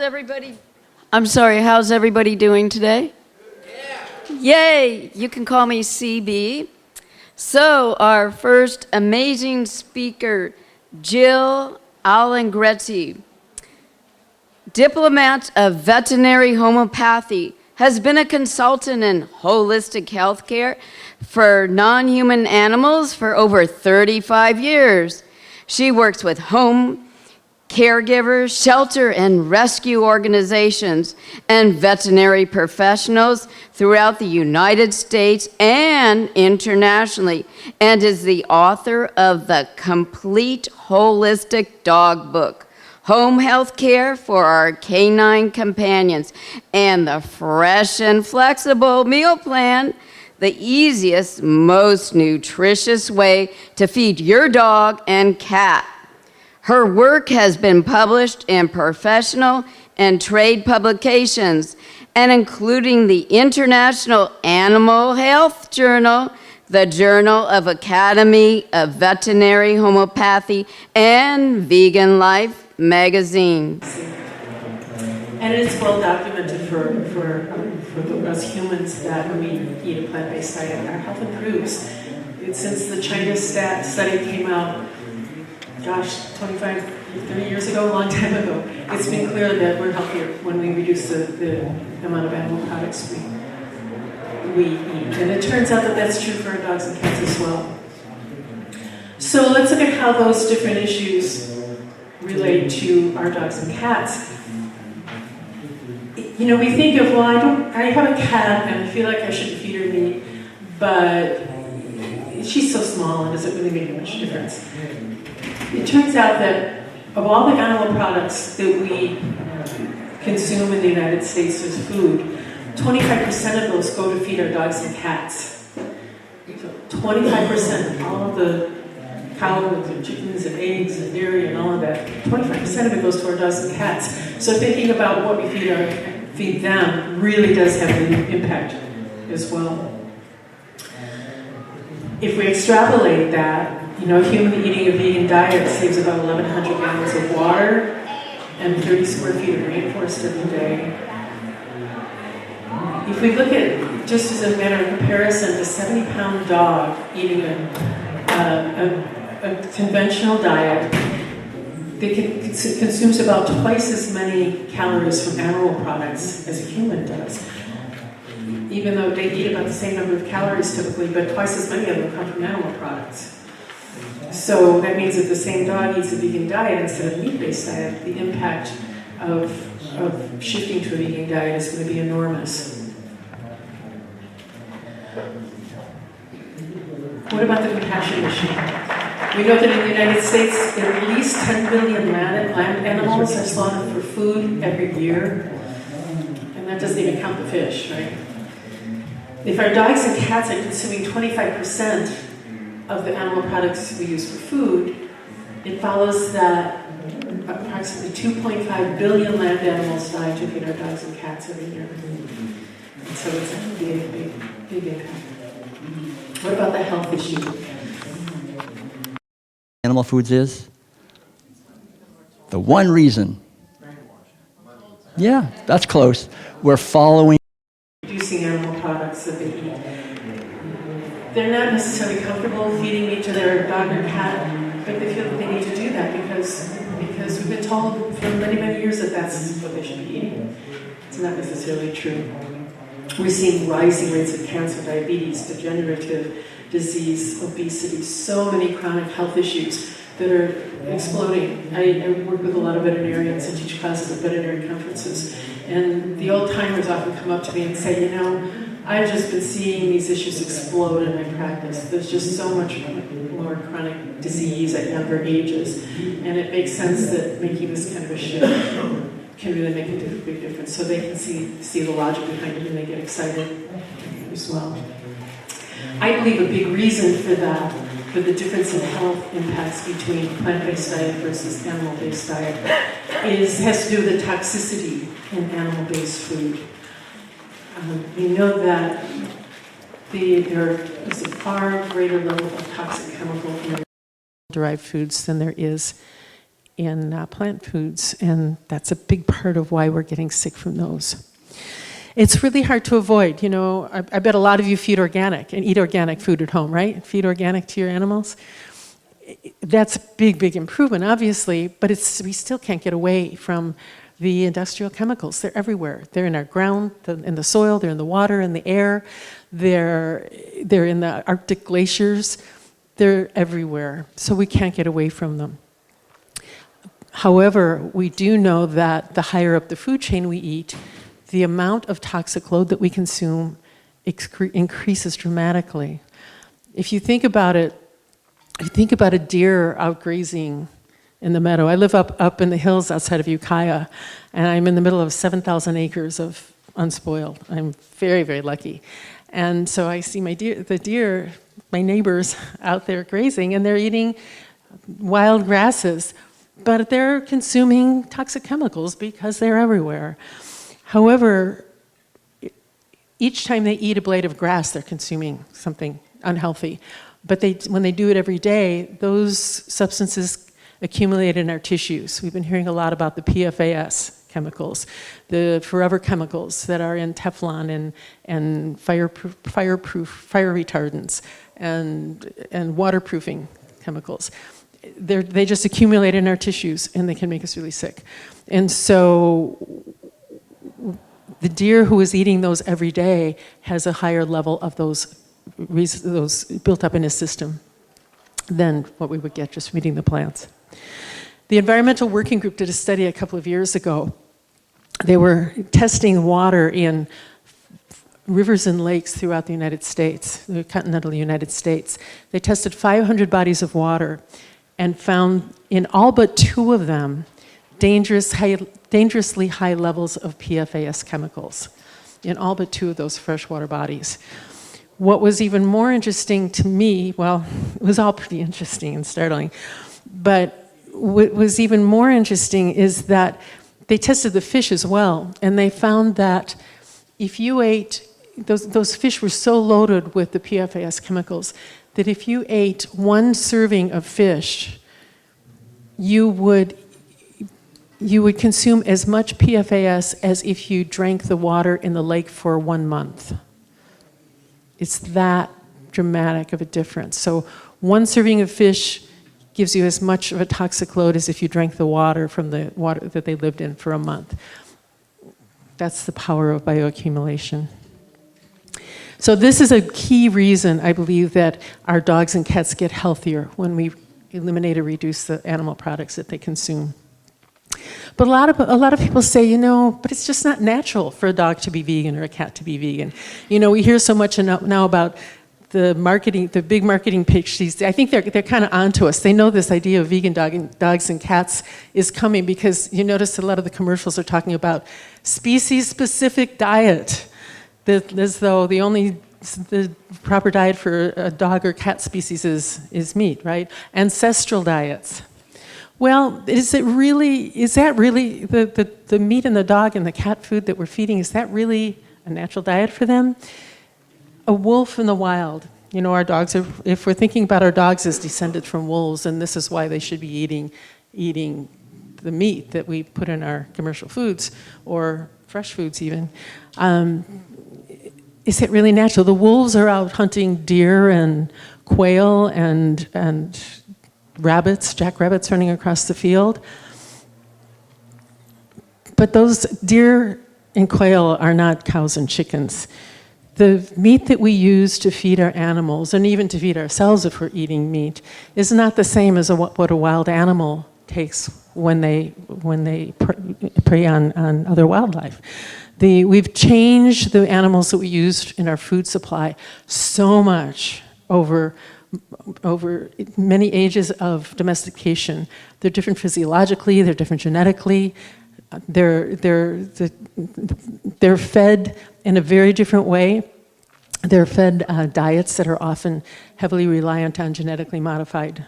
Everybody, I'm sorry, how's everybody doing today? Yay, you can call me CB. So our first amazing speaker, Jill Allegretti, diplomat of veterinary homeopathy, has been a consultant in holistic healthcare for non-human animals for over 35 years. She works with home caregivers, shelter and rescue organizations, and veterinary professionals throughout the United States and internationally, and is the author of the Complete Holistic Dog Book, Home Health Care for Our Canine Companions, and the Fresh and Flexible Meal Plan, the easiest, most nutritious way to feed your dog and cat. Her work has been published in professional and trade publications, and including the International Animal Health Journal, the Journal of Academy of Veterinary Homeopathy, and Vegan Life magazine. And it's well documented for us humans that when we eat a plant-based diet, our health improves. Since the China study came out, gosh, 25, 30 years ago, a long time ago, it's been clear that we're healthier when we reduce the amount of animal products we eat. And it turns out that that's true for our dogs and cats as well. So let's look at how those different issues relate to our dogs and cats. You know, we think of, well, I have a cat and I feel like I should feed her meat, but she's so small and does it really make much difference? It turns out that of all the animal products that we consume in the United States as food, 25% of those go to feed our dogs and cats. So 25%, all of the cows and chickens and eggs and dairy and all of that, 25% of it goes to our dogs and cats. So thinking about what we feed them really does have an impact as well. If we extrapolate that, you know, a human eating a vegan diet saves about 1,100 gallons of water and 30 square feet of rainforest every day. If we look at, just as a matter of comparison, a 70-pound dog eating a conventional diet, they consumes about twice as many calories from animal products as a human does. Even though they eat about the same number of calories typically, but twice as many of them come from animal products. So that means if the same dog eats a vegan diet instead of a meat-based diet, the impact of shifting to a vegan diet is going to be enormous. What about the compassion issue? We know that in the United States, at least 10 billion land animals are slaughtered for food every year. And that doesn't even count the fish, right? If our dogs and cats are consuming 25% of the animal products we use for food, it follows that approximately 2.5 billion land animals die to feed our dogs and cats every year. And so it's a big impact. What about the health issue? Animal foods is? The one reason. Yeah, that's close. We're following. Reducing animal products that they eat. They're not necessarily comfortable feeding meat to their dog or cat, but they feel that they need to do that because we've been told for many, many years that that's what they should be eating. It's not necessarily true. We're seeing rising rates of cancer, diabetes, degenerative disease, obesity, so many chronic health issues that are exploding. I work with a lot of veterinarians and teach classes at veterinary conferences, and the old timers often come up to me and say, you know, I've just been seeing these issues explode in my practice. There's just so much more chronic disease at younger ages, and it makes sense that making this kind of a shift can really make a big difference. So they can see the logic behind it and they get excited as well. I believe a big reason for that, for the difference in health impacts between plant-based diet versus animal-based diet, has to do with the toxicity in animal-based food. We know that there is a far greater level of toxic chemical in derived foods than there is in plant foods, and that's a big part of why we're getting sick from those. It's really hard to avoid. You know, I bet a lot of you feed organic and eat organic food at home, right? Feed organic to your animals. That's a big, big improvement, obviously, but we still can't get away from the industrial chemicals. They're everywhere. They're in our ground, in the soil, they're in the water, in the air, they're in the Arctic glaciers. They're everywhere, so we can't get away from them. However, we do know that the higher up the food chain we eat, the amount of toxic load that we consume increases dramatically. If you think about it, if you think about a deer out grazing in the meadow. I live up in the hills outside of Ukiah, and I'm in the middle of 7,000 acres of unspoiled. I'm very, very lucky. And so I see the deer, my neighbors out there grazing, and they're eating wild grasses, but they're consuming toxic chemicals because they're everywhere. However, each time they eat a blade of grass, they're consuming something unhealthy. But when they do it every day, those substances accumulate in our tissues. We've been hearing a lot about the PFAS chemicals, the forever chemicals that are in Teflon and fire retardants and waterproofing chemicals. They just accumulate in our tissues, and they can make us really sick. And so the deer who is eating those every day has a higher level of those built up in his system than what we would get just from eating the plants. The Environmental Working Group did a study a couple of years ago. They were testing water in rivers and lakes throughout the United States, the continental United States. They tested 500 bodies of water and found in all but 2 of them dangerously high levels of PFAS chemicals, in all but 2 of those freshwater bodies. What was even more interesting to me, well, it was all pretty interesting and startling, but what was even more interesting is that they tested the fish as well, and they found that if you ate, those fish were so loaded with the PFAS chemicals that if you ate 1 serving of fish, you would consume as much PFAS as if you drank the water in the lake for 1 month. It's that dramatic of a difference. So 1 serving of fish gives you as much of a toxic load as if you drank the water from the water that they lived in for a month. That's the power of bioaccumulation. So this is a key reason, I believe, that our dogs and cats get healthier when we eliminate or reduce the animal products that they consume. But a lot of people say, you know, but it's just not natural for a dog to be vegan or a cat to be vegan. You know, we hear so much now about the marketing, the big marketing pitch these days. I think they're kind of onto us. They know this idea of vegan dogs and cats is coming because you notice a lot of the commercials are talking about species-specific diet, as though the proper diet for a dog or cat species is meat, right? Ancestral diets. Well, is that really the meat and the dog and the cat food that we're feeding, is that really a natural diet for them? A wolf in the wild. You know, our dogs are, if we're thinking about our dogs as descended from wolves, and this is why they should be eating the meat that we put in our commercial foods, or fresh foods even, is it really natural? The wolves are out hunting deer and quail and rabbits, jackrabbits running across the field. But those deer and quail are not cows and chickens. The meat that we use to feed our animals, and even to feed ourselves if we're eating meat, is not the same as what a wild animal takes when they prey on other wildlife. We've changed the animals that we use in our food supply so much over many ages of domestication. They're different physiologically, they're different genetically, they're fed in a very different way. They're fed diets that are often heavily reliant on genetically modified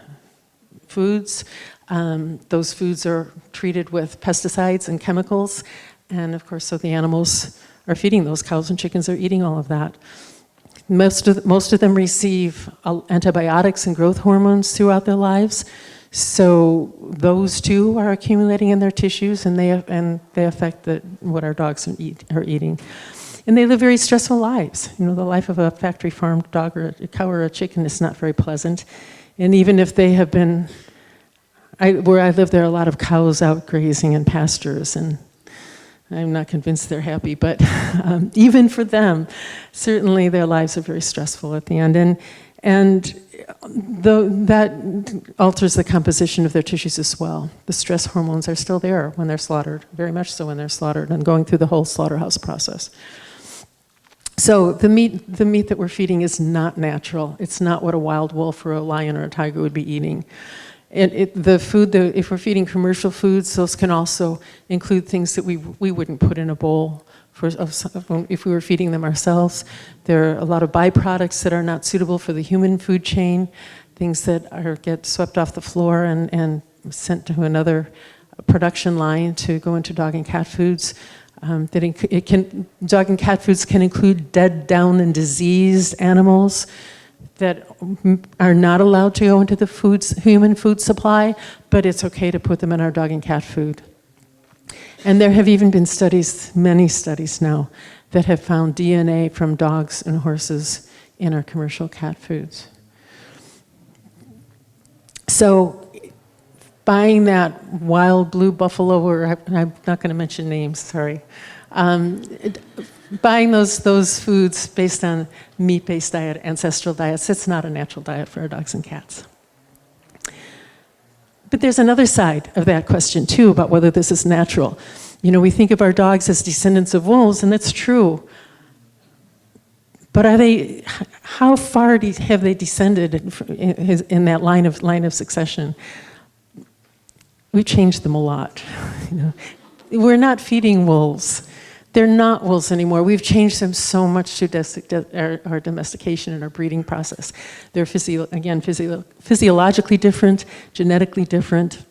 foods. Those foods are treated with pesticides and chemicals, and of course, so the animals are feeding those. Cows and chickens are eating all of that. Most of them receive antibiotics and growth hormones throughout their lives. So those two are accumulating in their tissues, and they affect what our dogs are eating. And they live very stressful lives. You know, the life of a factory farmed dog or a cow or a chicken is not very pleasant. And even if they have been, where I live, there are a lot of cows out grazing in pastures, and I'm not convinced they're happy, but even for them, certainly their lives are very stressful at the end. And that alters the composition of their tissues as well. The stress hormones are still there when they're slaughtered, very much so when they're slaughtered, and going through the whole slaughterhouse process. So the meat that we're feeding is not natural. It's not what a wild wolf or a lion or a tiger would be eating. The food, if we're feeding commercial foods, those can also include things that we wouldn't put in a bowl if we were feeding them ourselves. There are a lot of byproducts that are not suitable for the human food chain, things that get swept off the floor and sent to another production line to go into dog and cat foods. Dog and cat foods can include dead, down, and diseased animals that are not allowed to go into the human food supply, but it's okay to put them in our dog and cat food. And there have even been studies, many studies now, that have found DNA from dogs and horses in our commercial cat foods. So buying that wild blue buffalo, or I'm not going to mention names, sorry. Buying those foods based on meat-based diet, ancestral diets, it's not a natural diet for our dogs and cats. But there's another side of that question too, about whether this is natural. You know, we think of our dogs as descendants of wolves, and that's true. But how far have they descended in that line of succession? We've changed them a lot. You know, we're not feeding wolves. They're not wolves anymore. We've changed them so much through our domestication and our breeding process. They're physiologically different, genetically different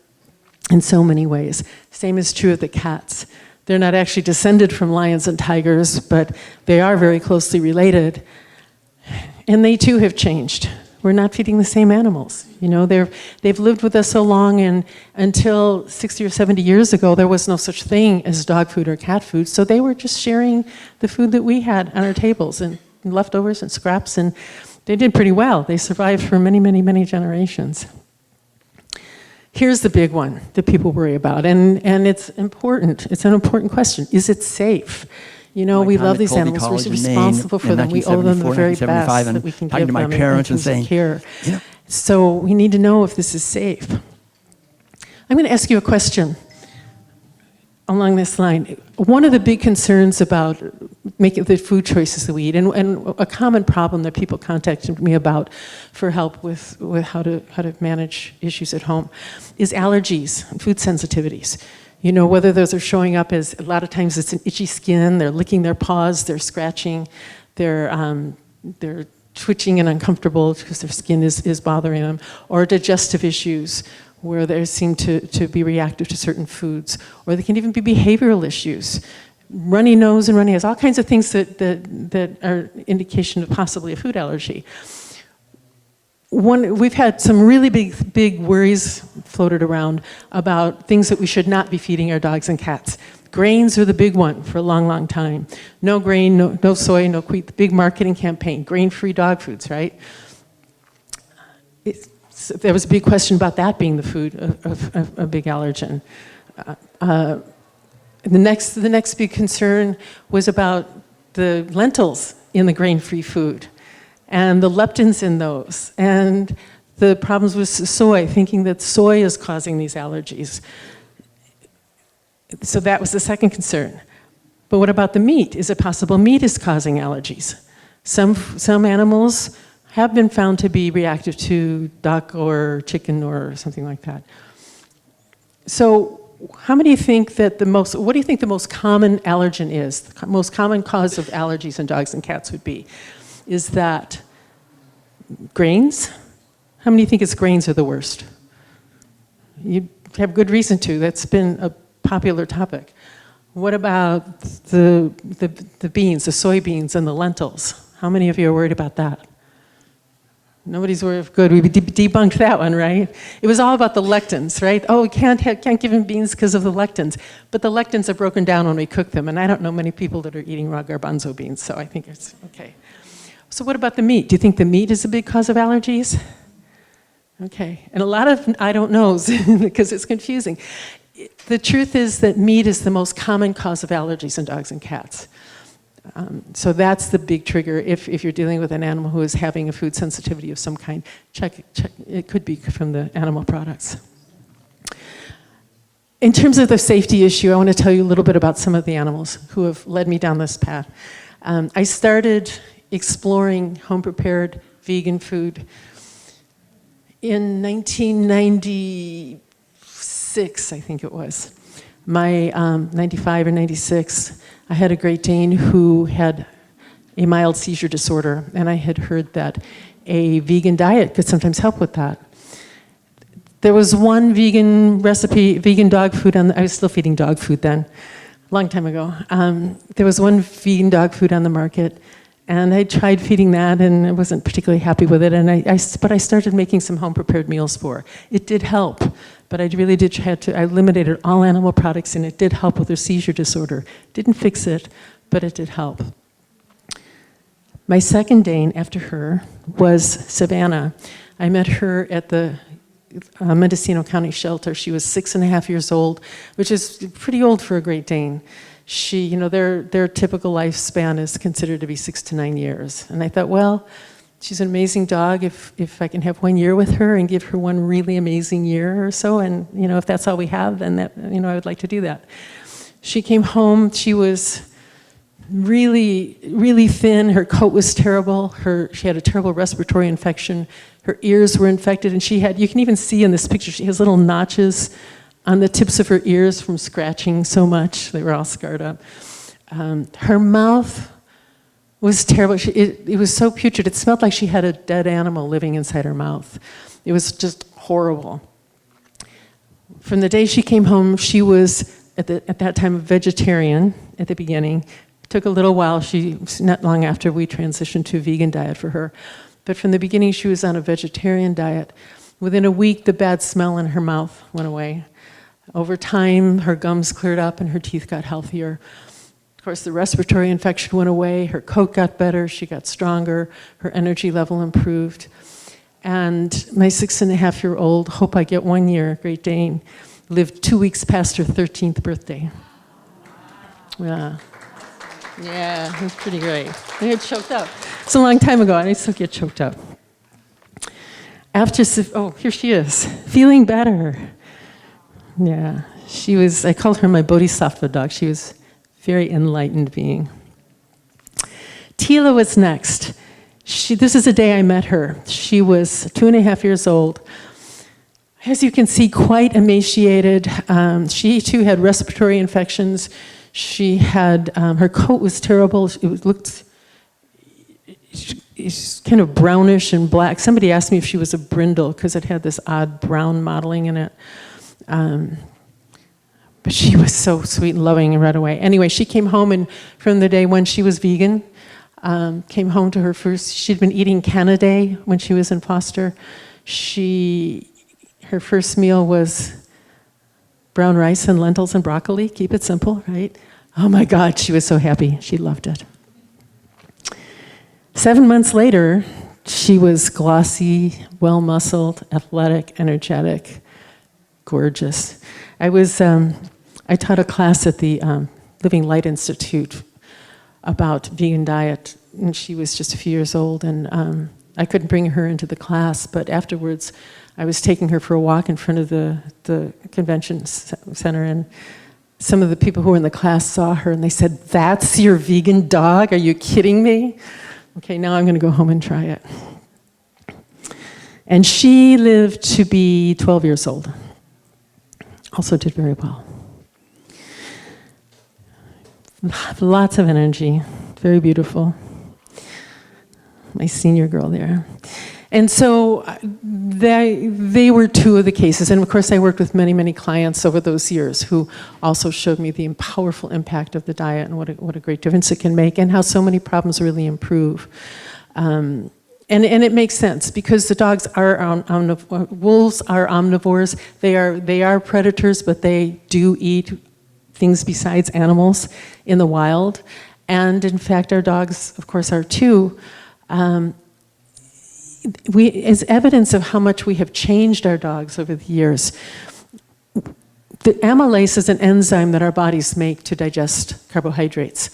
in so many ways. Same is true of the cats. They're not actually descended from lions and tigers, but they are very closely related. And they too have changed. We're not feeding the same animals. You know, they've lived with us so long, and until 60 or 70 years ago, there was no such thing as dog food or cat food, so they were just sharing the food that we had on our tables, and leftovers and scraps, and they did pretty well. They survived for many, many, many generations. Here's the big one that people worry about, and it's important. It's an important question. Is it safe? You know, we love these animals. We're responsible for them. We owe them the very best that we can give them in terms of care. Yeah. So we need to know if this is safe. I'm going to ask you a question along this line. One of the big concerns about making the food choices that we eat, and a common problem that people contacted me about for help with how to manage issues at home, is allergies and food sensitivities. You know, whether those are showing up as, a lot of times it's an itchy skin, they're licking their paws, they're scratching, they're twitching and uncomfortable because their skin is bothering them, or digestive issues where they seem to be reactive to certain foods, or they can even be behavioral issues. Runny nose and runny eyes, all kinds of things that are indication of possibly a food allergy. We've had some really big worries floated around about things that we should not be feeding our dogs and cats. Grains are the big one for a long, long time. No grain, no soy, no wheat, the big marketing campaign, grain-free dog foods, right? There was a big question about that being the food of a big allergen. The next big concern was about the lentils in the grain-free food, and the leptins in those, and the problems with soy, thinking that soy is causing these allergies. So that was the second concern. But what about the meat? Is it possible meat is causing allergies? Some animals have been found to be reactive to duck or chicken or something like that. So how many think that what do you think the most common allergen is? The most common cause of allergies in dogs and cats would be? Is that grains? How many think it's grains are the worst? You have good reason to. That's been a popular topic. What about the beans, the soybeans and the lentils? How many of you are worried about that? Nobody's worried. Good, we debunked that one, right? It was all about the lectins, right? Oh, we can't give him beans because of the lectins. But the lectins are broken down when we cook them, and I don't know many people that are eating raw garbanzo beans, so I think it's okay. So what about the meat? Do you think the meat is a big cause of allergies? Okay, and a lot of I don't knows because it's confusing. The truth is that meat is the most common cause of allergies in dogs and cats. So that's the big trigger. If you're dealing with an animal who is having a food sensitivity of some kind, check. It could be from the animal products. In terms of the safety issue, I want to tell you a little bit about some of the animals who have led me down this path. I started exploring home-prepared vegan food in 1996, I think it was. My 95 or 96, I had a Great Dane who had a mild seizure disorder, and I had heard that a vegan diet could sometimes help with that. There was one vegan recipe, vegan dog food I was still feeding dog food then, a long time ago. There was one vegan dog food on the market, and I tried feeding that, and I wasn't particularly happy with it. But I started making some home-prepared meals for her. It did help, but I really did I eliminated all animal products, and it did help with her seizure disorder. Didn't fix it, but it did help. My second Dane after her was Savannah. I met her at the Mendocino County shelter. She was 6.5 years old, which is pretty old for a Great Dane. Their typical lifespan is considered to be 6 to 9 years. And I thought, well, she's an amazing dog. If I can have 1 year with her and give her one really amazing year or so, and if that's all we have, then I would like to do that. She came home. She was really, really thin. Her coat was terrible. She had a terrible respiratory infection. Her ears were infected, and you can even see in this picture, she has little notches on the tips of her ears from scratching so much. They were all scarred up. Her mouth was terrible. It was so putrid. It smelled like she had a dead animal living inside her mouth. It was just horrible. From the day she came home, she was, at that time, a vegetarian at the beginning. It took a little while. Not long after, we transitioned to a vegan diet for her. But from the beginning, she was on a vegetarian diet. Within a week, the bad smell in her mouth went away. Over time, her gums cleared up and her teeth got healthier. Of course, the respiratory infection went away, her coat got better, she got stronger, her energy level improved. And my 6.5-year-old, hope I get 1 year, Great Dane, lived 2 weeks past her 13th birthday. Yeah, it was pretty great. I get choked up. It's a long time ago, and I still get choked up. Here she is, feeling better. Yeah, I called her my bodhisattva dog. She was a very enlightened being. Tila was next. This is the day I met her. She was 2.5 years old. As you can see, quite emaciated. She too had respiratory infections. She had, her coat was terrible. It looked kind of brownish and black. Somebody asked me if she was a brindle because it had this odd brown modeling in it. But she was so sweet and loving right away. Anyway, she came home, and from the day when she was vegan, came home to her first. She'd been eating Canaday when she was in foster. Her first meal was brown rice and lentils and broccoli. Keep it simple, right? Oh my God, she was so happy. She loved it. 7 months later, she was glossy, well-muscled, athletic, energetic, gorgeous. I taught a class at the Living Light Institute about vegan diet, and she was just a few years old, and I couldn't bring her into the class, but afterwards I was taking her for a walk in front of the convention center, and some of the people who were in the class saw her, and they said, "That's your vegan dog? Are you kidding me?" Okay, now I'm going to go home and try it. And she lived to be 12 years old. Also did very well. Lots of energy, very beautiful. My senior girl there. And so they were two of the cases. And of course, I worked with many, many clients over those years who also showed me the powerful impact of the diet and what a great difference it can make and how so many problems really improve. And And it makes sense because the dogs are wolves are omnivores. They are predators, but they do eat things besides animals in the wild. And in fact, our dogs, of course, are too. As evidence of how much we have changed our dogs over the years, the amylase is an enzyme that our bodies make to digest carbohydrates.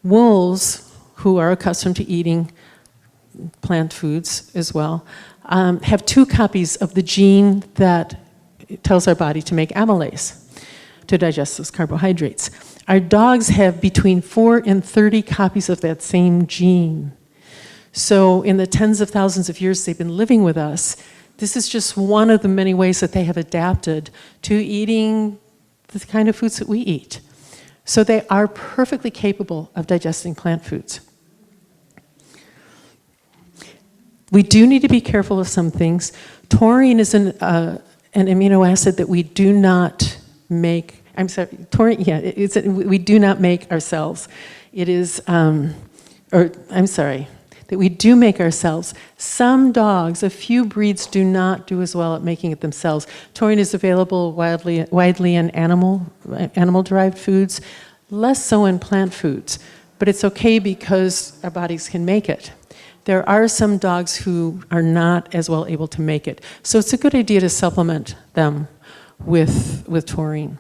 Wolves, who are accustomed to eating plant foods as well, have 2 copies of the gene that tells our body to make amylase to digest those carbohydrates. Our dogs have between 4 and 30 copies of that same gene. So in the tens of thousands of years they've been living with us, this is just one of the many ways that they have adapted to eating the kind of foods that we eat. So they are perfectly capable of digesting plant foods. We do need to be careful of some things. Taurine is an amino acid that we do not make. I'm sorry, taurine. Yeah, we do not make ourselves. It is, that we do make ourselves. Some dogs, a few breeds, do not do as well at making it themselves. Taurine is available widely in animal-derived foods, less so in plant foods. But it's okay because our bodies can make it. There are some dogs who are not as well able to make it. So it's a good idea to supplement them with taurine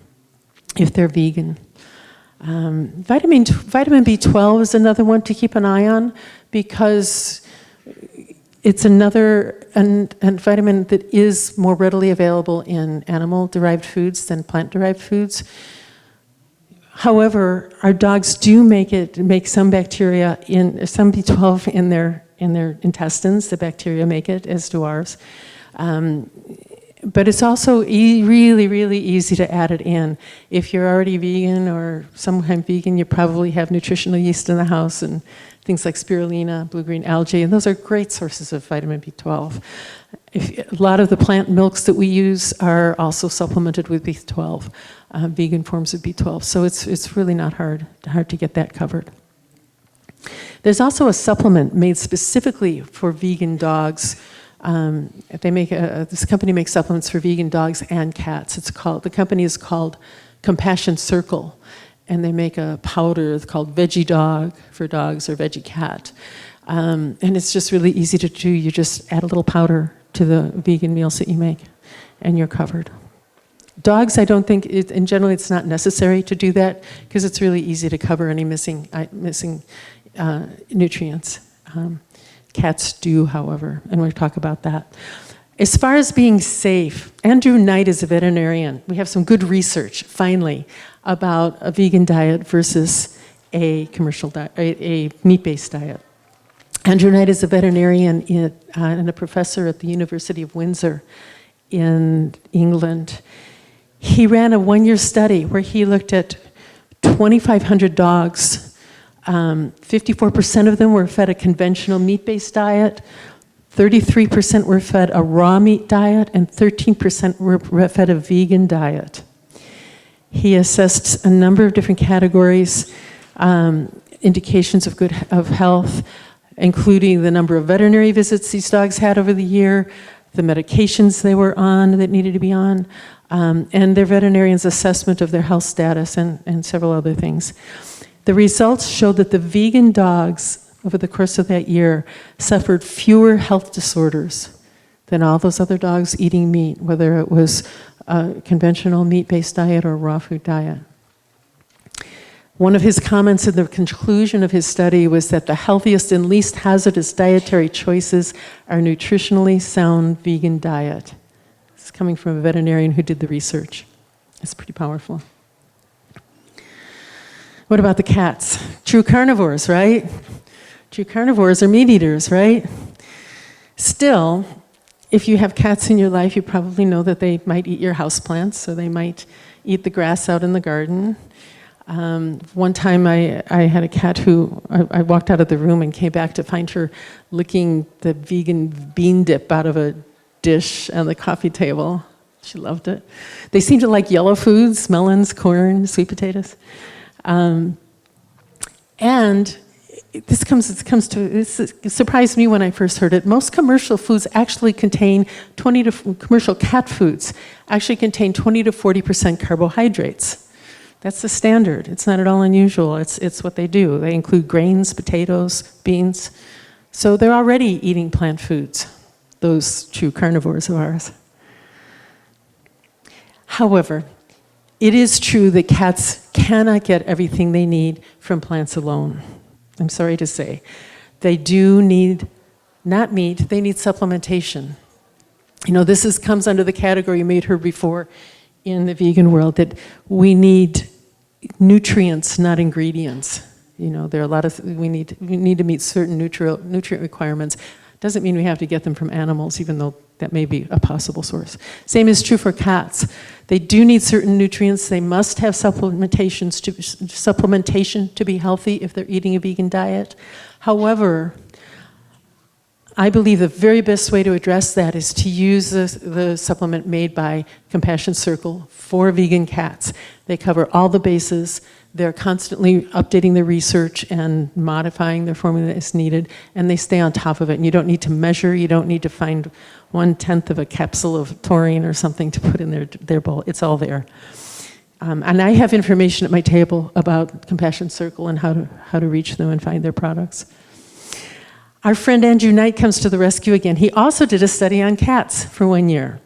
if they're vegan. Vitamin B12 is another one to keep an eye on because it's another and vitamin that is more readily available in animal-derived foods than plant-derived foods. However, our dogs do make some bacteria some B12 in their intestines. The bacteria make it, as do ours. But it's also really, really easy to add it in. If you're already vegan or somewhat vegan, you probably have nutritional yeast in the house and things like spirulina, blue-green algae, and those are great sources of vitamin B12. A lot of the plant milks that we use are also supplemented with B12, vegan forms of B12. So it's really not hard to get that covered. There's also a supplement made specifically for vegan dogs. This company makes supplements for vegan dogs and cats. The company is called Compassion Circle, and they make a powder called Veggie Dog for dogs or Veggie Cat. And it's just really easy to do. You just add a little powder to the vegan meals that you make, and you're covered. Dogs, I don't think, in general, it's not necessary to do that because it's really easy to cover any missing nutrients. Cats do, however, and we'll talk about that. As far as being safe, Andrew Knight is a veterinarian. We have some good research, finally, about a vegan diet versus a commercial diet, a meat-based diet. Andrew Knight is a veterinarian and a professor at the University of Windsor in England. He ran a one-year study where he looked at 2,500 dogs. 54% of them were fed a conventional meat-based diet, 33% were fed a raw meat diet, and 13% were fed a vegan diet. He assessed a number of different categories, indications of health, including the number of veterinary visits these dogs had over the year, the medications they were on that needed to be on, and their veterinarian's assessment of their health status and several other things. The results showed that the vegan dogs, over the course of that year, suffered fewer health disorders than all those other dogs eating meat, whether it was a conventional meat-based diet or a raw food diet. One of his comments in the conclusion of his study was that the healthiest and least hazardous dietary choices are nutritionally sound vegan diet. It's coming from a veterinarian who did the research. It's pretty powerful. What about the cats? True carnivores, right? True carnivores are meat eaters, right? Still, if you have cats in your life, you probably know that they might eat your houseplants, so they might eat the grass out in the garden. One time I had a cat who, I walked out of the room and came back to find her licking the vegan bean dip out of a dish on the coffee table. She loved it. They seem to like yellow foods, melons, corn, sweet potatoes. And It surprised me when I first heard it. Most commercial foods actually contain commercial cat foods actually contain 20 to 40% carbohydrates. That's the standard. It's not at all unusual. It's what they do. They include grains, potatoes, beans. So they're already eating plant foods, those true carnivores of ours. However, it is true that cats cannot get everything they need from plants alone. I'm sorry to say. They do need, not meat, they need supplementation. You know, comes under the category you made her before in the vegan world, that we need nutrients, not ingredients. You know, there are a lot of, we need to meet certain nutrient requirements. Doesn't mean we have to get them from animals, even though that may be a possible source. Same is true for cats. They do need certain nutrients. They must have supplementation to be healthy if they're eating a vegan diet. However, I believe the very best way to address that is to use the supplement made by Compassion Circle for vegan cats. They cover all the bases. They're constantly updating their research and modifying their formula as needed, and they stay on top of it. And you don't need to measure. You don't need to find 1/10 of a capsule of taurine or something to put in their bowl. It's all there. And I have information at my table about Compassion Circle and how to reach them and find their products. Our friend Andrew Knight comes to the rescue again. He also did a study on cats for 1 year.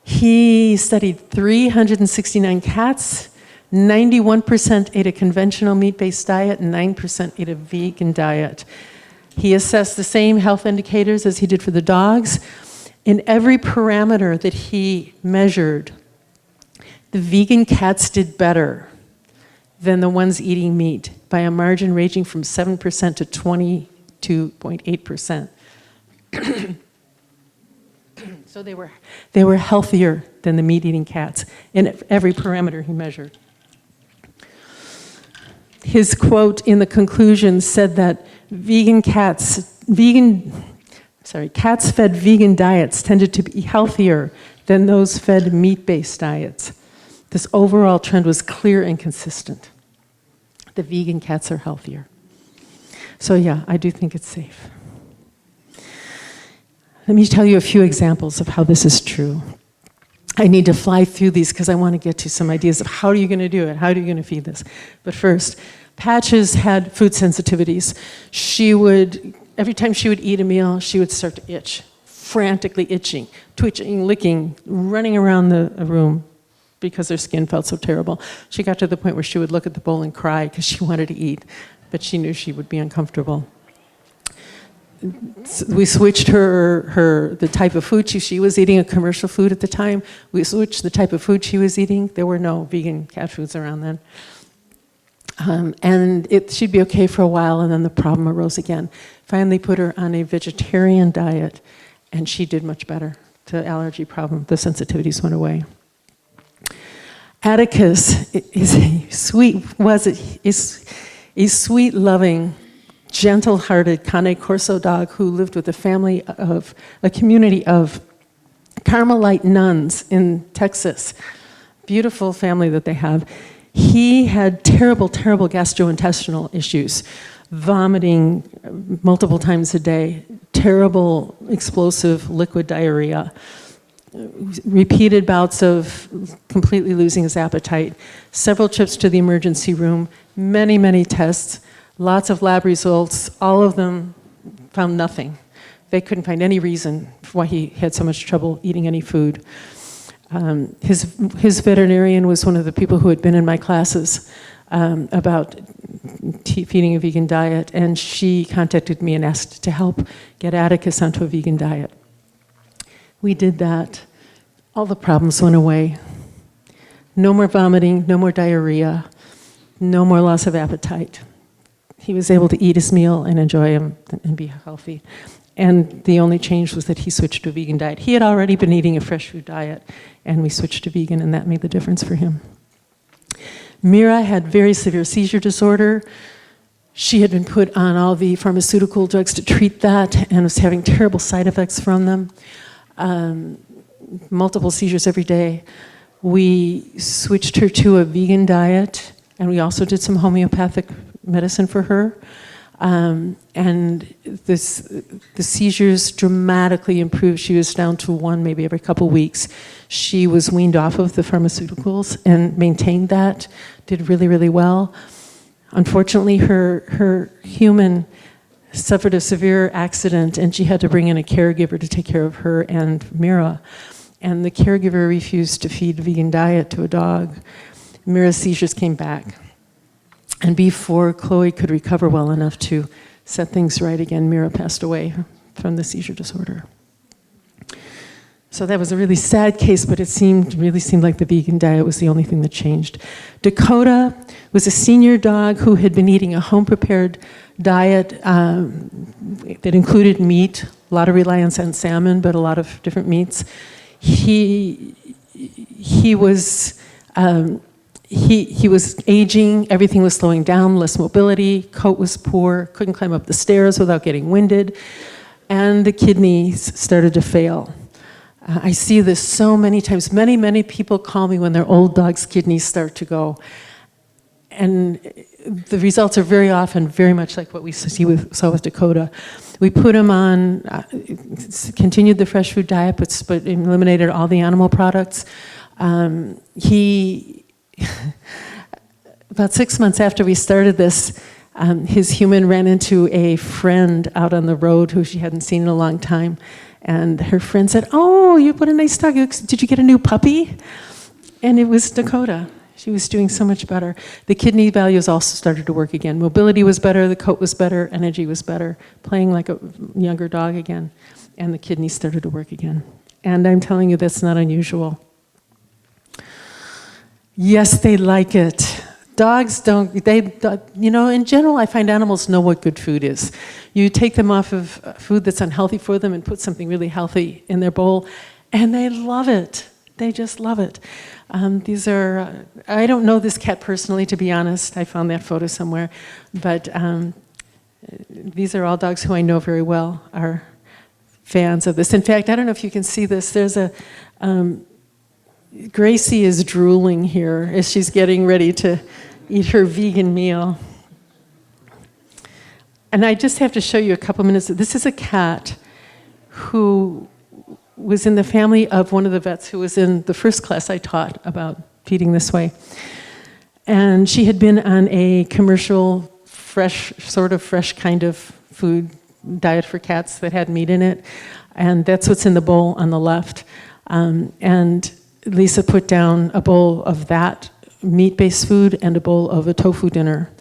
He studied 369 cats. 91% ate a conventional meat-based diet, and 9% ate a vegan diet. He assessed the same health indicators as he did for the dogs. In every parameter that he measured, the vegan cats did better than the ones eating meat by a margin ranging from 7% to 22.8%. So they were healthier than the meat-eating cats in every parameter he measured. His quote in the conclusion said that cats fed vegan diets tended to be healthier than those fed meat-based diets. This overall trend was clear and consistent. The vegan cats are healthier. So yeah, I do think it's safe. Let me tell you a few examples of how this is true. I need to fly through these because I want to get to some ideas of how are you going to do it? How are you going to feed this? But first, Patches had food sensitivities. Every time she would eat a meal, she would start to itch, frantically itching, twitching, licking, running around the room because her skin felt so terrible. She got to the point where she would look at the bowl and cry because she wanted to eat, but she knew she would be uncomfortable. We switched the type of food she was eating, a commercial food at the time. We switched the type of food she was eating. There were no vegan cat foods around then. And she'd be okay for a while, and then the problem arose again. Finally put her on a vegetarian diet, and she did much better. The allergy problem, the sensitivities went away. Atticus is a sweet, loving, gentle-hearted Cane Corso dog who lived with a community of Carmelite nuns in Texas. Beautiful family that they have. He had terrible, terrible gastrointestinal issues, vomiting multiple times a day, terrible explosive liquid diarrhea, repeated bouts of completely losing his appetite, several trips to the emergency room, many, many tests, lots of lab results, all of them found nothing. They couldn't find any reason why he had so much trouble eating any food. His veterinarian was one of the people who had been in my classes about feeding a vegan diet, and she contacted me and asked to help get Atticus onto a vegan diet. We did that. All the problems went away. No more vomiting, no more diarrhea, no more loss of appetite. He was able to eat his meal and enjoy him and be healthy. And the only change was that he switched to a vegan diet. He had already been eating a fresh food diet, and we switched to vegan, and that made the difference for him. Mira had very severe seizure disorder. She had been put on all the pharmaceutical drugs to treat that and was having terrible side effects from them. Multiple seizures every day. We switched her to a vegan diet, and we also did some homeopathic medicine for her. And the seizures dramatically improved. She was down to one maybe every couple weeks. She was weaned off of the pharmaceuticals and maintained that, did really, really well. Unfortunately, her human suffered a severe accident, and she had to bring in a caregiver to take care of her and Mira. And the caregiver refused to feed a vegan diet to a dog. Mira's seizures came back. And before Chloe could recover well enough to set things right again, Mira passed away from the seizure disorder. So that was a really sad case, but it really seemed like the vegan diet was the only thing that changed. Dakota was a senior dog who had been eating a home-prepared diet that included meat, a lot of reliance on salmon, but a lot of different meats. He was aging, everything was slowing down, less mobility, coat was poor, couldn't climb up the stairs without getting winded, and the kidneys started to fail. I see this so many times. Many, many people call me when their old dog's kidneys start to go. And the results are very often very much like what we saw with Dakota. We put him on, continued the fresh food diet, but eliminated all the animal products. About 6 months after we started this, his human ran into a friend out on the road who she hadn't seen in a long time. And her friend said, "Oh, you put a nice dog. Did you get a new puppy?" And it was Dakota. She was doing so much better. The kidney values also started to work again. Mobility was better, the coat was better, energy was better, playing like a younger dog again. And the kidneys started to work again. And I'm telling you, that's not unusual. Yes, they like it. Dogs don't, in general, I find animals know what good food is. You take them off of food that's unhealthy for them and put something really healthy in their bowl, and they love it. They just love it. I don't know this cat personally, to be honest. I found that photo somewhere. But these are all dogs who I know very well, are fans of this. In fact, I don't know if you can see this. There's Gracie is drooling here as she's getting ready to eat her vegan meal. And I just have to show you a couple minutes. This is a cat who was in the family of one of the vets who was in the first class I taught about feeding this way. And she had been on a commercial, fresh kind of food diet for cats that had meat in it. And that's what's in the bowl on the left. And Lisa put down a bowl of that meat-based food and a bowl of a tofu dinner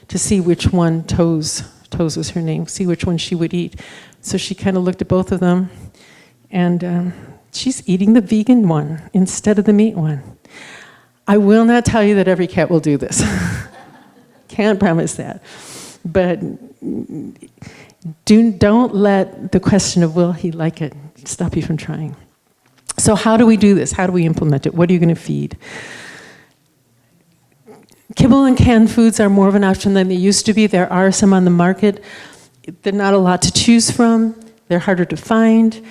to see which one, Toes was her name, see which one she would eat. So she kind of looked at both of them, and she's eating the vegan one instead of the meat one. I will not tell you that every cat will do this. Can't promise that. But don't let the question of will he like it stop you from trying. So how do we do this? How do we implement it? What are you going to feed? Kibble and canned foods are more of an option than they used to be. There are some on the market. They're not a lot to choose from. They're harder to find.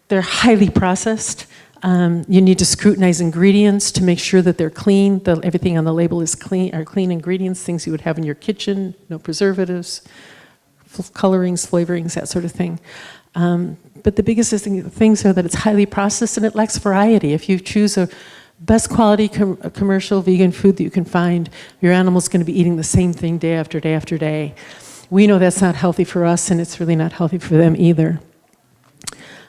They're highly processed. You need to scrutinize ingredients to make sure that they're clean. Everything on the label is clean ingredients, things you would have in your kitchen, no preservatives, colorings, flavorings, that sort of thing. But the biggest things are that it's highly processed and it lacks variety. If you choose a best quality commercial vegan food that you can find, your animal's going to be eating the same thing day after day after day. We know that's not healthy for us, and it's really not healthy for them either.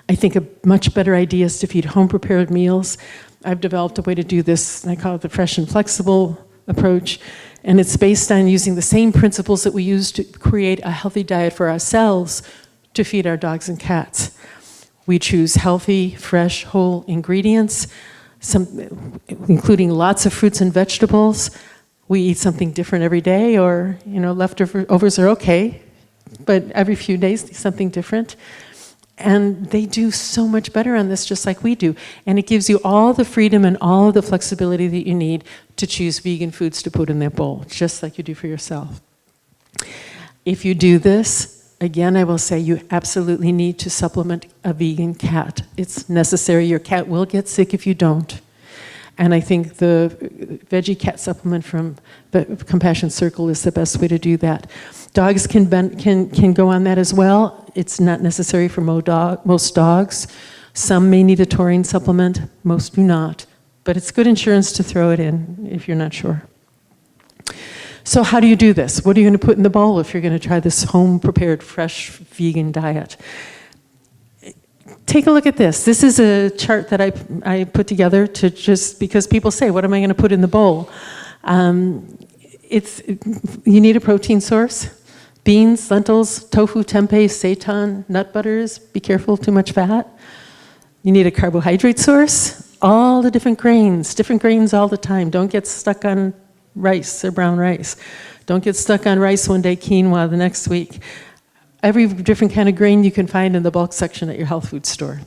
I think a much better idea is to feed home-prepared meals. I've developed a way to do this, and I call it the fresh and flexible approach, and it's based on using the same principles that we use to create a healthy diet for ourselves to feed our dogs and cats. We choose healthy, fresh, whole ingredients, including lots of fruits and vegetables. We eat something different every day, or leftovers are okay, but every few days something different. And they do so much better on this, just like we do. And it gives you all the freedom and all the flexibility that you need to choose vegan foods to put in that bowl, just like you do for yourself. If you do this, again, I will say you absolutely need to supplement a vegan cat. It's necessary. Your cat will get sick if you don't. And I think the veggie cat supplement from Compassion Circle is the best way to do that. Dogs can go on that as well. It's not necessary for most dogs. Some may need a taurine supplement, most do not. But it's good insurance to throw it in if you're not sure. So how do you do this? What are you going to put in the bowl if you're going to try this home-prepared, fresh, vegan diet? Take a look at this. This is a chart that I put together to just, because people say, what am I going to put in the bowl? You need a protein source. Beans, lentils, tofu, tempeh, seitan, nut butters. Be careful, too much fat. You need a carbohydrate source. All the different grains all the time. Don't get stuck on rice or brown rice. Don't get stuck on rice one day, quinoa the next week. Every different kind of grain you can find in the bulk section at your health food store.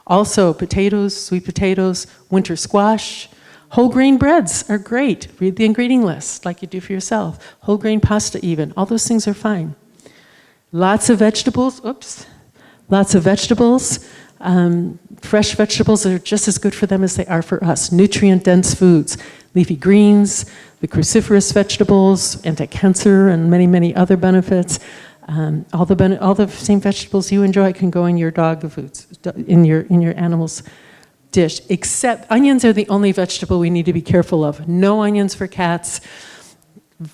Also, potatoes, sweet potatoes, winter squash. Whole grain breads are great. Read the ingredient list like you do for yourself. Whole grain pasta even. All those things are fine. Lots of vegetables. Lots of vegetables. Fresh vegetables are just as good for them as they are for us. Nutrient-dense foods. Leafy greens, the cruciferous vegetables, anti-cancer, and many, many other benefits. All the same vegetables you enjoy can go in your dog foods, in your animal's dish, except onions are the only vegetable we need to be careful of. No onions for cats.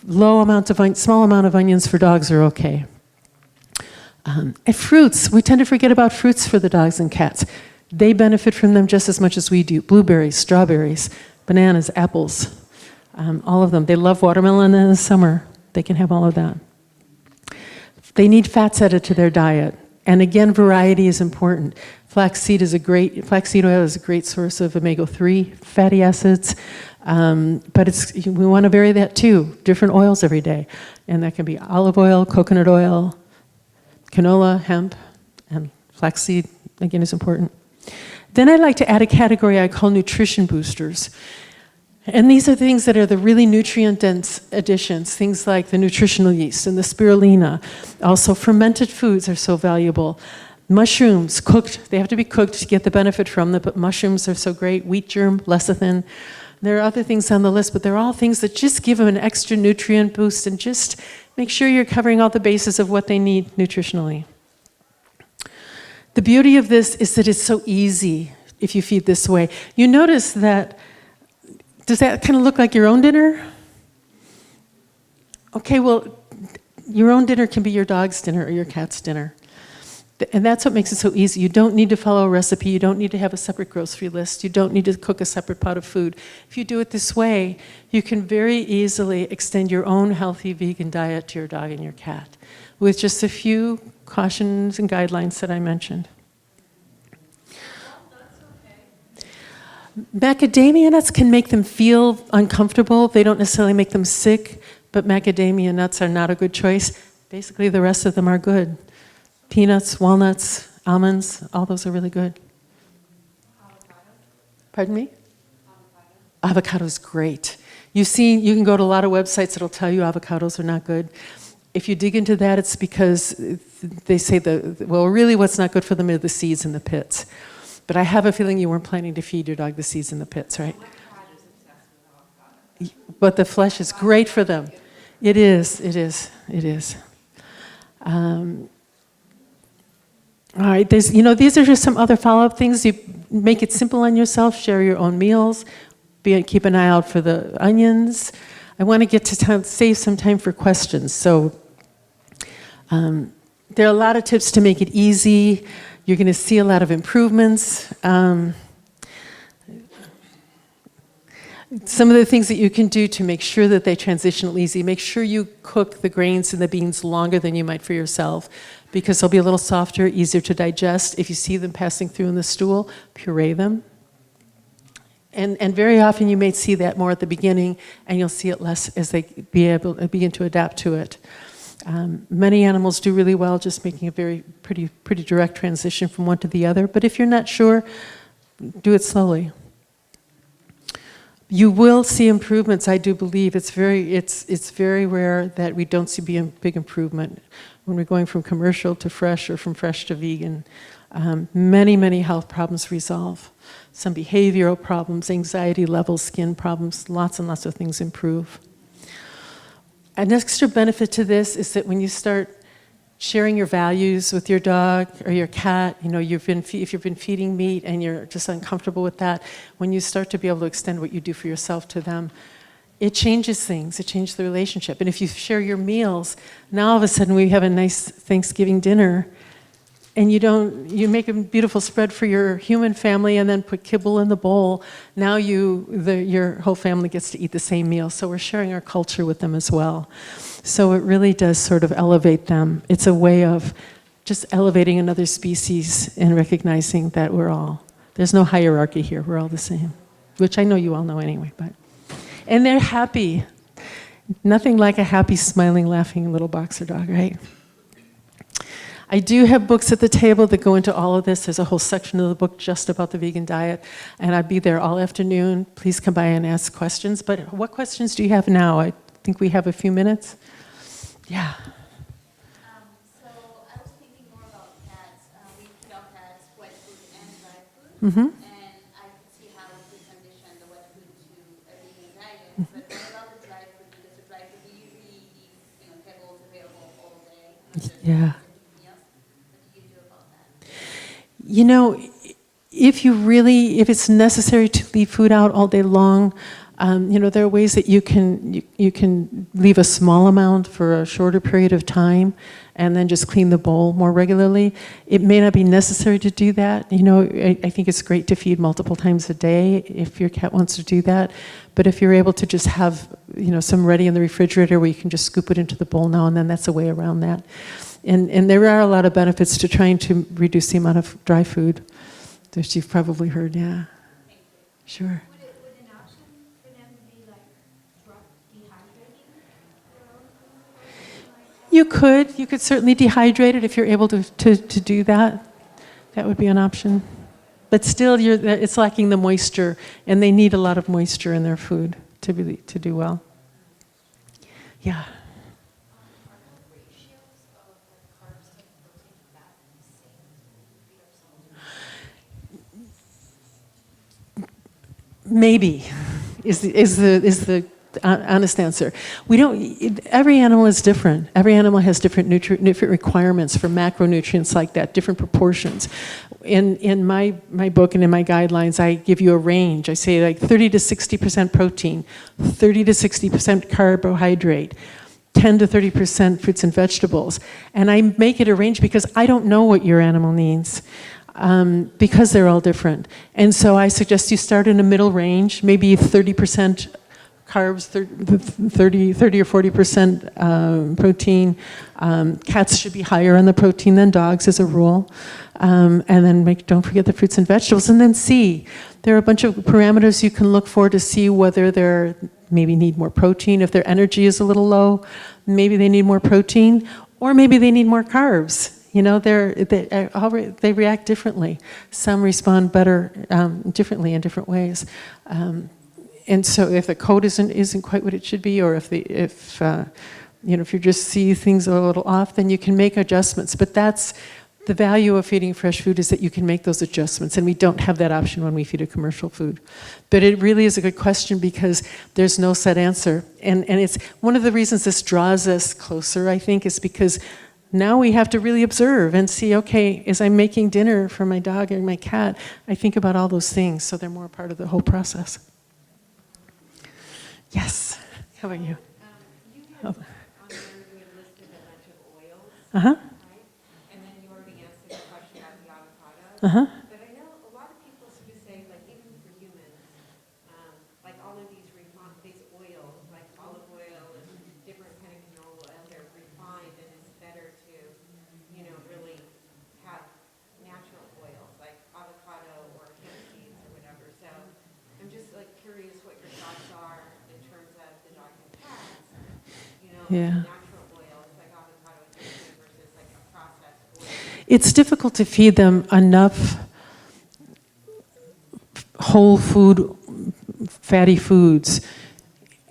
Small amount of onions for dogs are okay. And fruits, we tend to forget about fruits for the dogs and cats. They benefit from them just as much as we do. Blueberries, strawberries, bananas, apples, all of them. They love watermelon in the summer. They can have all of that. They need fats added to their diet. And again, variety is important. Flaxseed oil is a great source of omega-3 fatty acids. But we want to vary that too. Different oils every day. And that can be olive oil, coconut oil, canola, hemp, and flaxseed, again, is important. Then I like to add a category I call nutrition boosters. And these are things that are the really nutrient-dense additions, things like the nutritional yeast and the spirulina. Also, fermented foods are so valuable. Mushrooms, cooked, they have to be cooked to get the benefit from them, but mushrooms are so great. Wheat germ, lecithin. There are other things on the list, but they're all things that just give them an extra nutrient boost and just make sure you're covering all the bases of what they need nutritionally. The beauty of this is that it's so easy if you feed this way. You notice that. Does that kind of look like your own dinner? Okay, well, your own dinner can be your dog's dinner or your cat's dinner. And that's what makes it so easy. You don't need to follow a recipe. You don't need to have a separate grocery list. You don't need to cook a separate pot of food. If you do it this way, you can very easily extend your own healthy vegan diet to your dog and your cat with just a few cautions and guidelines that I mentioned. Macadamia nuts can make them feel uncomfortable. They don't necessarily make them sick, but macadamia nuts are not a good choice. Basically, the rest of them are good. Peanuts, walnuts, almonds, all those are really good. Avocado? Pardon me? Avocado? Avocado is great. You can go to a lot of websites that'll tell you avocados are not good. If you dig into that, it's because they say really what's not good for them are the seeds and the pits. But I have a feeling you weren't planning to feed your dog the seeds and the pits, right? My cat is obsessed with avocado. But the flesh is great for them. It is. All right, these are just some other follow-up things. You make it simple on yourself, share your own meals, keep an eye out for the onions. I want to get to save some time for questions. So there are a lot of tips to make it easy. You're going to see a lot of improvements. Some of the things that you can do to make sure that they transition easy, make sure you cook the grains and the beans longer than you might for yourself, because they'll be a little softer, easier to digest. If you see them passing through in the stool, puree them. And very often you may see that more at the beginning, and you'll see it less as they begin to adapt to it. Many animals do really well just making a pretty direct transition from one to the other. But if you're not sure, do it slowly. You will see improvements, I do believe. It's very rare that we don't see big improvement when we're going from commercial to fresh or from fresh to vegan. Many health problems resolve. some behavioral problems, anxiety levels, skin problems, lots and lots of things improve. An extra benefit to this is that when you start sharing your values with your dog or your cat, you know, if you've been feeding meat and you're just uncomfortable with that, when you start to be able to extend what you do for yourself to them, it changes things, it changes the relationship. And if you share your meals, now all of a sudden we have a nice Thanksgiving dinner, and you make a beautiful spread for your human family and then put kibble in the bowl. Now your whole family gets to eat the same meal. So we're sharing our culture with them as well. So it really does sort of elevate them. It's a way of just elevating another species and recognizing that there's no hierarchy here, we're all the same. Which I know you all know anyway, and they're happy. Nothing like a happy, smiling, laughing little boxer dog, right? I do have books at the table that go into all of this. There's a whole section of the book just about the vegan diet, and I'd be there all afternoon. Please come by and ask questions. But what questions do you have now? I think we have a few minutes. Yeah. So I was thinking more about cats. We feed our cats wet food and dry food, and I could see how it could condition the wet food to a vegan diet. But what about the dry food? Because the dry food, we usually eat, pebbles available all day. Yeah. You know, if it's necessary to leave food out all day long, there are ways that you can leave a small amount for a shorter period of time and then just clean the bowl more regularly. It may not be necessary to do that. I think it's great to feed multiple times a day if your cat wants to do that. But if you're able to just have, some ready in the refrigerator where you can just scoop it into the bowl now and then, that's a way around that. And there are a lot of benefits to trying to reduce the amount of dry food, that you've probably heard, yeah. Sure. Would an option for them be like dehydrating their own food? You could certainly dehydrate it if you're able to do that. That would be an option. But still, it's lacking the moisture, and they need a lot of moisture in their food to do well. Yeah. Maybe is the honest answer. Every animal is different. Every animal has different different requirements for macronutrients like that, different proportions. In my book and in my guidelines, I give you a range. I say like 30 to 60% protein, 30 to 60% carbohydrate, 10 to 30% fruits and vegetables. And I make it a range because I don't know what your animal needs. Because they're all different. And so I suggest you start in a middle range, maybe 30% carbs, 30 or 40% protein. Cats should be higher on the protein than dogs as a rule. And then don't forget the fruits and vegetables. And then see. There are a bunch of parameters you can look for to see whether they maybe need more protein. If their energy is a little low, maybe they need more protein. Or maybe they need more carbs. They react differently. Some respond better differently in different ways. And so if the code isn't quite what it should be, or if you just see things a little off, then you can make adjustments. But that's the value of feeding fresh food, is that you can make those adjustments, and we don't have that option when we feed a commercial food. But it really is a good question because there's no set answer. And it's one of the reasons this draws us closer, I think, is because now we have to really observe and see, okay, as I'm making dinner for my dog or my cat, I think about all those things, so they're more part of the whole process. Yes. How about you? You had on there, you had listed a bunch of oils, Uh-huh. right? And then you already answered the question about the avocado. Uh-huh. But I know a lot of people sort of say, like even for humans, like all of these oils, like olive oil and different kind of canola oil, they're refined, and it's better to, really have natural oils like avocado or hemp seeds or whatever. So I'm just like curious what your thoughts are in terms of the dog and cats, Yeah. natural oils like avocado and hemp seed versus like a processed oil. It's difficult to feed them enough whole food, fatty foods,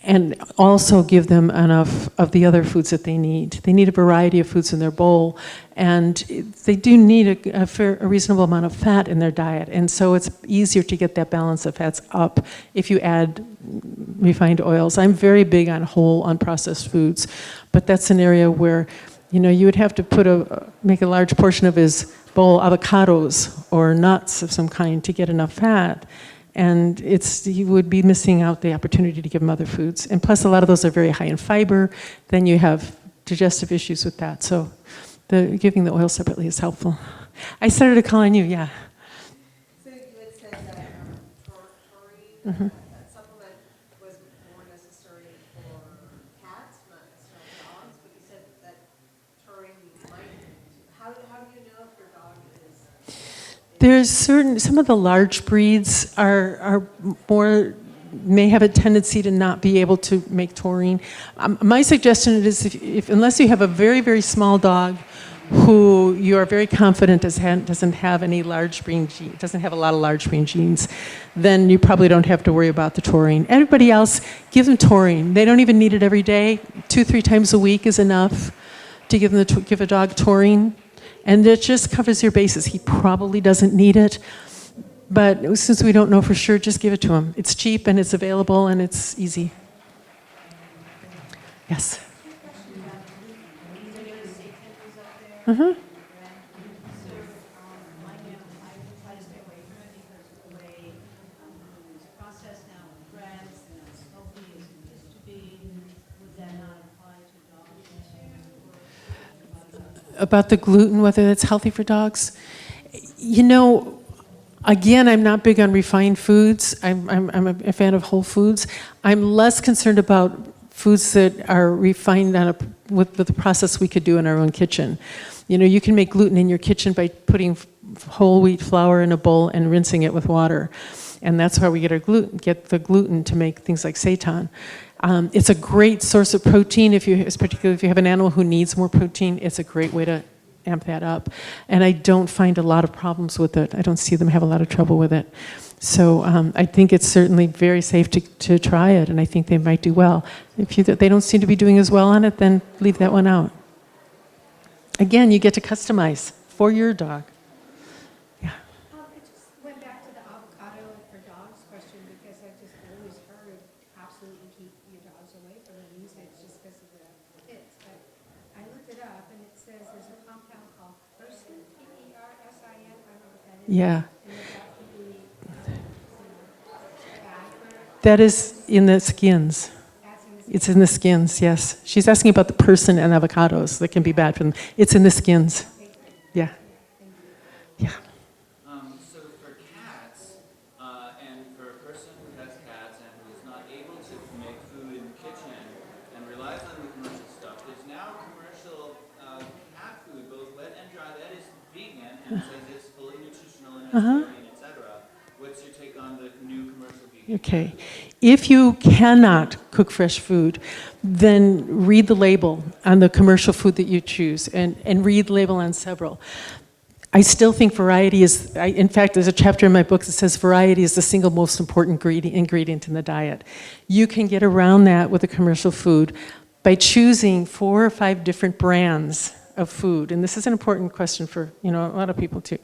and also give them enough of the other foods that they need. They need a variety of foods in their bowl, and they do need a reasonable amount of fat in their diet, and so it's easier to get that balance of fats up if you add refined oils. I'm very big on whole, unprocessed foods, but that's an area where, you know, you would have to make a large portion of his bowl avocados or nuts of some kind to get enough fat. And he would be missing out the opportunity to give him other foods. And plus, a lot of those are very high in fiber. Then you have digestive issues with that. So giving the oil separately is helpful. I started calling you, yeah. So you had said that taurine, that supplement was more necessary for cats, not necessarily dogs, but you said that taurine might, how do you know if your dog is? There's some of the large breeds are more, may have a tendency to not be able to make taurine. My suggestion is if unless you have a very, very small dog who you are very confident doesn't have any large breed gene, doesn't have a lot of large breed genes, then you probably don't have to worry about the taurine. Everybody else, give them taurine. They don't even need it every day. 2-3 times a week is enough to give a dog taurine. And it just covers your bases. He probably doesn't need it, but since we don't know for sure, just give it to him. It's cheap and it's available and it's easy. Yes? Mm-hmm. About the gluten, whether that's healthy for dogs. You know, again, I'm not big on refined foods. I'm a fan of whole foods. I'm less concerned about foods that are refined with the process we could do in our own kitchen. You know, you can make gluten in your kitchen by putting whole wheat flour in a bowl and rinsing it with water. And that's how we get the gluten to make things like seitan. It's a great source of protein, particularly if you have an animal who needs more protein. It's a great way to amp that up. And I don't find a lot of problems with it. I don't see them have a lot of trouble with it. So I think it's certainly very safe to try it, and I think they might do well. If they don't seem to be doing as well on it, then leave that one out. Again, you get to customize for your dog. I just went back to the avocado for dogs question because I just always heard absolutely keep your dogs away from the usage just because of the pits. But I looked it up and it says there's a compound called persin, Persin. I don't know what that is. Yeah. And that could be bad for That is in the skins. cats in the It's in the skins, yes. She's asking about the persin and avocados that can be bad for them. It's in the skins. Yeah. Yeah. So for cats, and for a person who has cats and who is not able to make food in the kitchen and relies on the commercial stuff, there's now commercial cat food, both wet and dry, that is vegan and says it's fully nutritional and has taurine, etc. What's your take on the new commercial vegan? Okay. If you cannot cook fresh food, then read the label on the commercial food that you choose and read the label on several. I still think variety is, in fact, there's a chapter in my book that says variety is the single most important ingredient in the diet. You can get around that with a commercial food by choosing 4 or 5 different brands of food, and this is an important question for a lot of people too.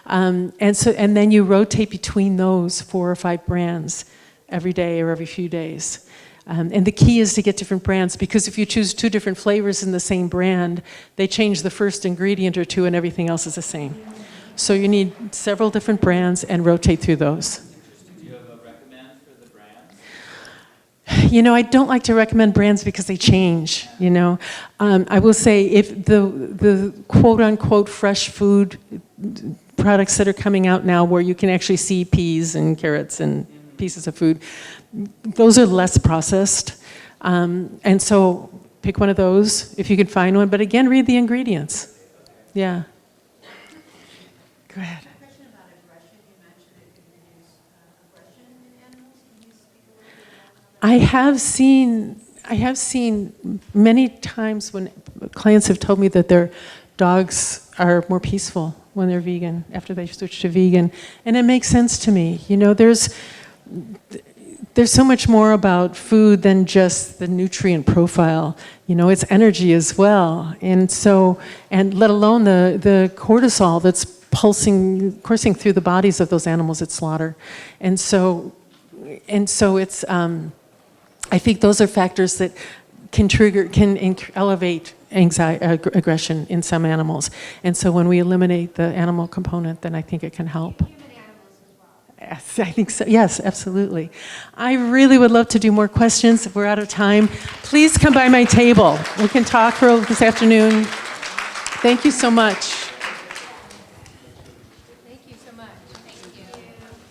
And then you rotate between those 4 or 5 brands every day or every few days. And the key is to get different brands, because if you choose 2 different flavors in the same brand, they change the first ingredient or 2 and everything else is the same. So you need several different brands and rotate through those. Do you have a recommend for the brands? I don't like to recommend brands because they change, I will say if the quote-unquote fresh food products that are coming out now where you can actually see peas and carrots and pieces of food, those are less processed. And so pick one of those if you can find one. But again, read the ingredients. Yeah. Go ahead. question about aggression. You mentioned it could reduce aggression in animals. Can you speak a little bit about that? I have seen many times when clients have told me that their dogs are more peaceful when they're vegan, after they switch to vegan. And it makes sense to me. there's so much more about food than just the nutrient profile. You know, it's energy as well. And so, and let alone the cortisol that's coursing through the bodies of those animals at slaughter. And so it's, I think those are factors that can elevate anxiety, aggression in some animals. And so when we eliminate the animal component, then I think it can help. Yes, I think so. Yes, absolutely. I really would love to do more questions. We're out of time. Please come by my table. We can talk for this afternoon. Thank you so much. Thank you so much.